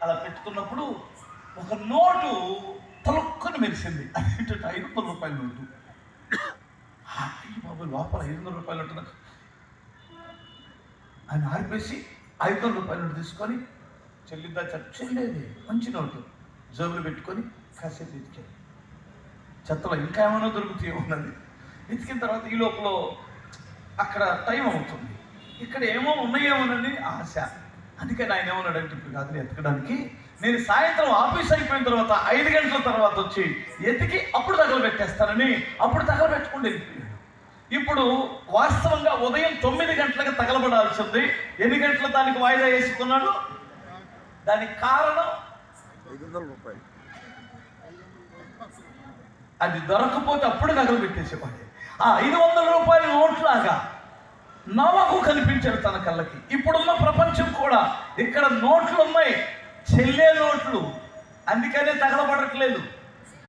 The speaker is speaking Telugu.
అలా పెట్టుకున్నప్పుడు ఒక నోటు తలుక్కుని మెరిసింది. అది 500 రూపాయల నోటు. బాబు లోపల 500 రూపాయలు ఉంటున్నారు. ఆయన ఆరిపేసి 500 రూపాయల నోటు తీసుకొని చెల్లిద్దా చెల్లేది మంచి నోటు జోబులు పెట్టుకొని కాసేపు ఎతికాడు. చెత్తలో ఇంకా ఏమైనా దొరుకుతాయి ఉన్నది. ఎతికిన తర్వాత ఈ లోపల అక్కడ టైం అవుతుంది, ఇక్కడ ఏమో ఉన్నాయేమోనని ఆశ. అందుకని ఆయన ఏమన్నాడంటే, ఇప్పుడు కాదు ఎతకడానికి, నేను సాయంత్రం ఆఫీస్ అయిపోయిన తర్వాత 5 గంటల తర్వాత వచ్చి ఎతికి అప్పుడు తగలబెట్టేస్తానని అప్పుడు తగలబెట్టుకుంటూ వెళ్ళిపోయాడు. ఇప్పుడు వాస్తవంగా ఉదయం 9 గంటలకు తగలబడాల్సింది. ఎన్ని గంటల దానికి వాయిదా వేసుకున్నాడు? దానికి కారణం 500 రూపాయలు. అది దొరకపోతే అప్పుడు తగలబెట్టేసేవాడు. ఆ 500 రూపాయల నోట్లాగా నవకు కనిపించాడు తన కళ్ళకి. ఇప్పుడున్న ప్రపంచం కూడా ఇక్కడ నోట్లు ఉన్నాయి, చెల్లే నోట్లు, అందుకనే తగలబడట్లేదు.